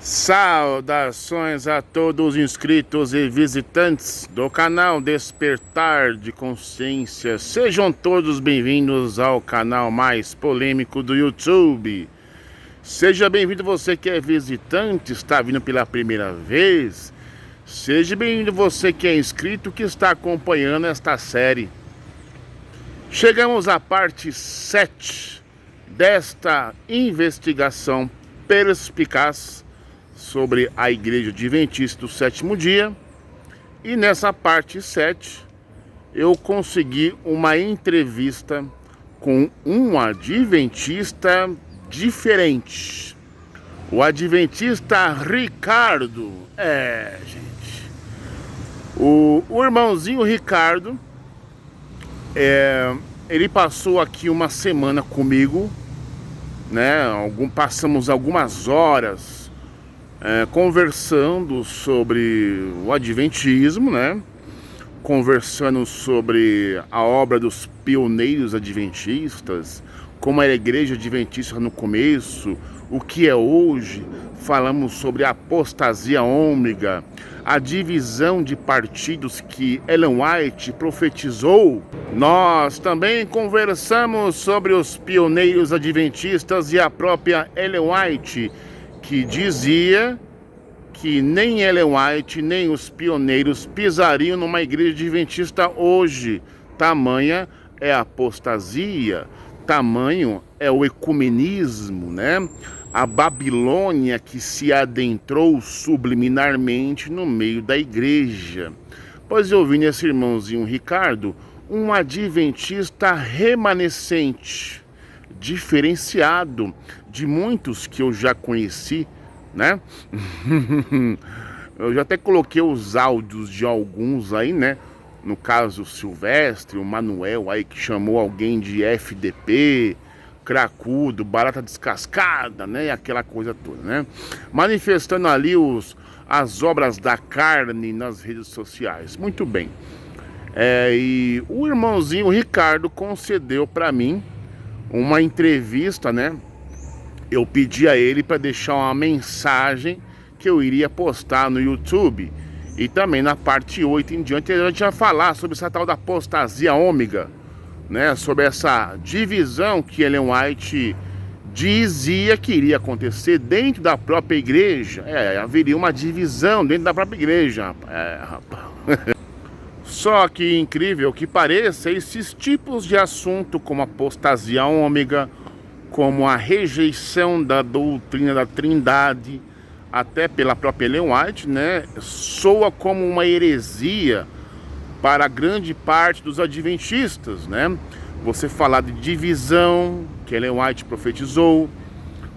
Saudações a todos os inscritos e visitantes do canal Despertar de Consciência. Sejam todos bem-vindos ao canal mais polêmico do YouTube. Seja bem-vindo você que é visitante, está vindo pela primeira vez. Seja bem-vindo você que é inscrito, que está acompanhando esta série. Chegamos à parte 7 desta investigação perspicaz sobre a Igreja Adventista do Sétimo Dia. E nessa parte 7 eu consegui uma entrevista com um adventista diferente. O adventista Ricardo. Gente. O irmãozinho Ricardo, ele passou aqui uma semana comigo, né? Passamos algumas horas conversando sobre o adventismo, né? Conversando sobre a obra dos pioneiros adventistas, como era a igreja adventista no começo, o que é hoje. Falamos sobre a apostasia ômega, a divisão de partidos que Ellen White profetizou. Nós também conversamos sobre os pioneiros adventistas e a própria Ellen White, que dizia que nem Ellen White nem os pioneiros pisariam numa igreja adventista hoje. Tamanha é a apostasia, tamanho é o ecumenismo, né? A Babilônia que se adentrou subliminarmente no meio da igreja. Pois eu vi nesse irmãozinho Ricardo um adventista remanescente, diferenciado de muitos que eu já conheci, né? Eu já até coloquei os áudios de alguns aí, né? No caso, o Silvestre, o Manuel aí, que chamou alguém de FDP, cracudo, barata descascada, né? Aquela coisa toda, né? Manifestando ali as obras da carne nas redes sociais. Muito bem. E o irmãozinho Ricardo concedeu para mim uma entrevista, né? Eu pedi a ele para deixar uma mensagem que eu iria postar no YouTube. E também na parte 8 em diante a gente vai falar sobre essa tal da apostasia ômega, né? Sobre essa divisão que Ellen White dizia que iria acontecer dentro da própria igreja. Haveria uma divisão dentro da própria igreja. Rapaz. Só que, incrível que pareça, esses tipos de assunto como apostasia ômega, como a rejeição da doutrina da Trindade, até pela própria Ellen White, né, soa como uma heresia para grande parte dos adventistas, né? Você falar de divisão, que Ellen White profetizou,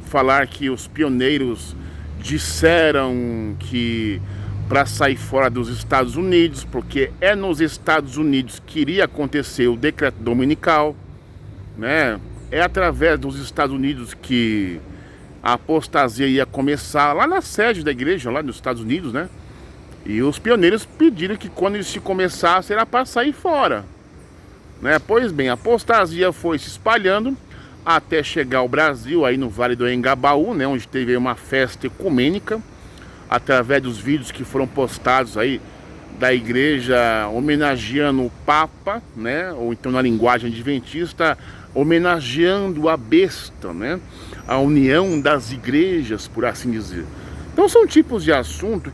falar que os pioneiros disseram que para sair fora dos Estados Unidos, porque é nos Estados Unidos que iria acontecer o decreto dominical, né? É através dos Estados Unidos que a apostasia ia começar, lá na sede da igreja, lá nos Estados Unidos, né? E os pioneiros pediram que quando isso começasse era para sair fora, né? Pois bem, a apostasia foi se espalhando até chegar ao Brasil, aí no Vale do Engabaú, né? Onde teve uma festa ecumênica, através dos vídeos que foram postados aí da igreja homenageando o Papa, né? Ou então na linguagem adventista, homenageando a besta, né? A união das igrejas, por assim dizer. Então são tipos de assunto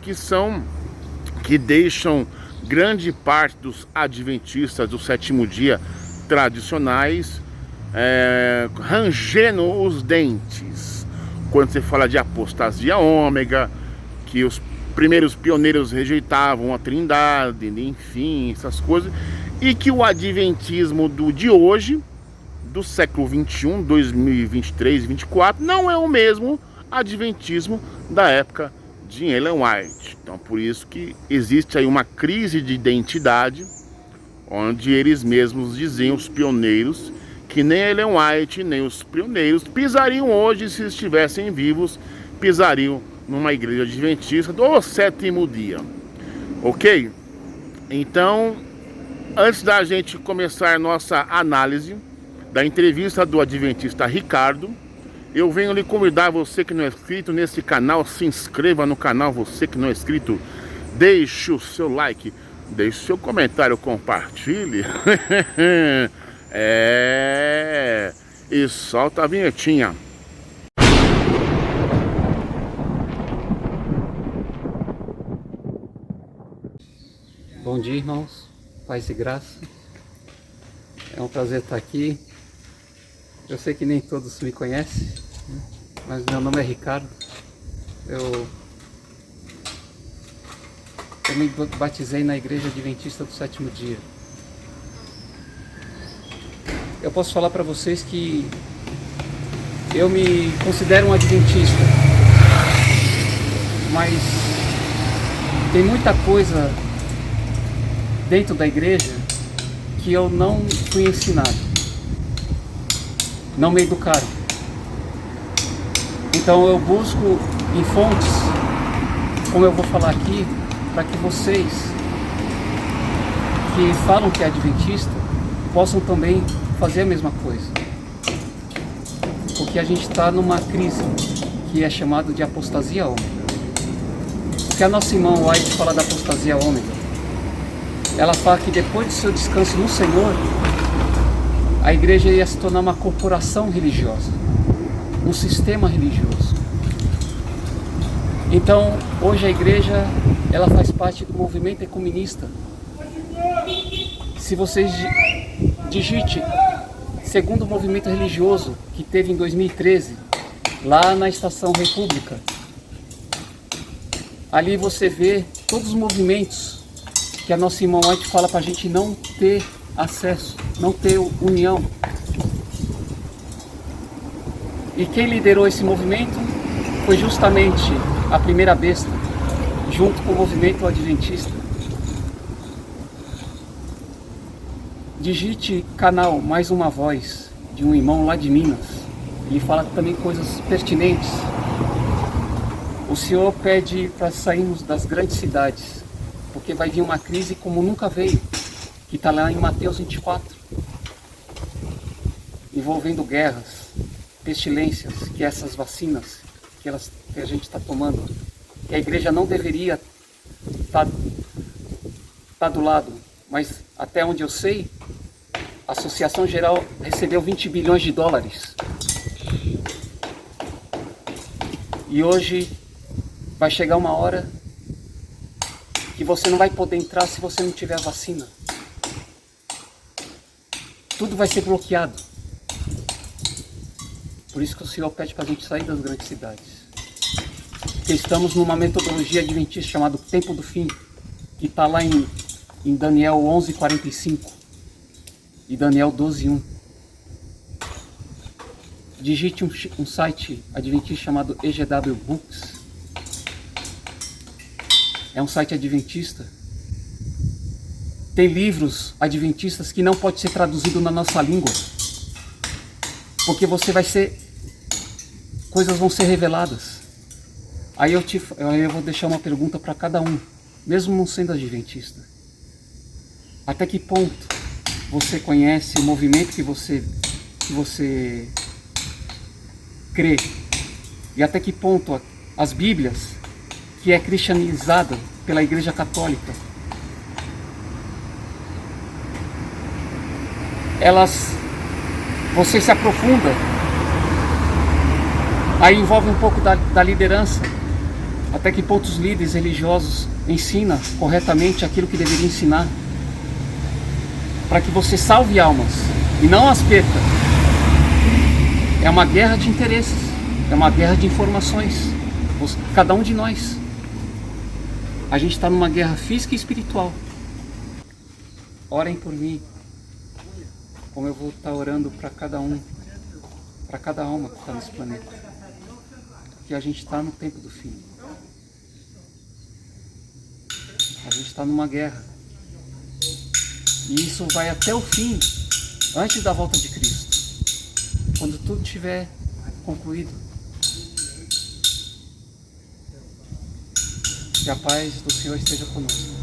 que deixam grande parte dos adventistas do sétimo dia tradicionais rangendo os dentes quando você fala de apostasia ômega, que os primeiros pioneiros rejeitavam a Trindade, enfim, essas coisas, e que o adventismo de hoje, do século 21, 2023, 24, não é o mesmo adventismo da época de Ellen White. Então, por isso que existe aí uma crise de identidade, onde eles mesmos diziam, os pioneiros, que nem Ellen White, nem os pioneiros pisariam hoje, se estivessem vivos, pisariam numa igreja adventista do sétimo dia. Ok? Então, antes da gente começar nossa análise da entrevista do adventista Ricardo, Eu venho lhe convidar, você que não é inscrito nesse canal, se inscreva no canal, você que não é inscrito, deixe o seu like, deixe o seu comentário, compartilhe. E solta a vinhetinha. Bom dia, irmãos, paz e graça. É um prazer estar aqui. Eu sei que nem todos me conhecem, né? Mas meu nome é Ricardo. Eu me batizei na Igreja Adventista do Sétimo Dia. Eu posso falar para vocês que eu me considero um adventista, mas tem muita coisa dentro da igreja que eu não fui ensinado, não me educaram. Então eu busco em fontes, como eu vou falar aqui, para que vocês que falam que é adventista possam também fazer a mesma coisa. Porque a gente está numa crise que é chamada de apostasia ômega. Porque a nossa irmã White fala da apostasia ômega. Ela fala que depois do seu descanso no Senhor, a igreja ia se tornar uma corporação religiosa, um sistema religioso. Então, hoje a igreja, ela faz parte do movimento ecumenista. Se vocês digite segundo o movimento religioso que teve em 2013, lá na Estação República, ali você vê todos os movimentos que a nossa irmã White fala para a gente não ter acesso, não ter união. E quem liderou esse movimento foi justamente a primeira besta, junto com o movimento adventista. Digite canal Mais Uma Voz, de um irmão lá de Minas. Ele fala também coisas pertinentes. O Senhor pede para sairmos das grandes cidades, porque vai vir uma crise como nunca veio, que está lá em Mateus 24, envolvendo guerras, pestilências, que essas vacinas que a gente está tomando, que a igreja não deveria estar do lado, mas até onde eu sei, a Associação Geral recebeu 20 bilhões de dólares. E hoje vai chegar uma hora que você não vai poder entrar se você não tiver a vacina. Tudo vai ser bloqueado. Por isso que o Senhor pede para a gente sair das grandes cidades. Porque estamos numa metodologia adventista chamada Tempo do Fim, que está lá em Daniel 11:45 e Daniel 12:1. Digite um site adventista chamado EGW Books. É um site adventista. Tem livros adventistas que não pode ser traduzido na nossa língua, porque coisas vão ser reveladas. Aí eu vou deixar uma pergunta para cada um, mesmo não sendo adventista. Até que ponto você conhece o movimento que você crê? E até que ponto as Bíblias, que é cristianizada pela Igreja Católica, você se aprofunda, aí envolve um pouco da liderança, até que ponto os líderes religiosos ensinam corretamente aquilo que deveria ensinar, para que você salve almas e não as perca. É uma guerra de interesses, é uma guerra de informações, cada um de nós. A gente está numa guerra física e espiritual. Orem por mim, como eu vou estar orando para cada um, para cada alma que está nesse planeta. Porque a gente está no tempo do fim. A gente está numa guerra. E isso vai até o fim, antes da volta de Cristo. Quando tudo estiver concluído. Que a paz do Senhor esteja conosco.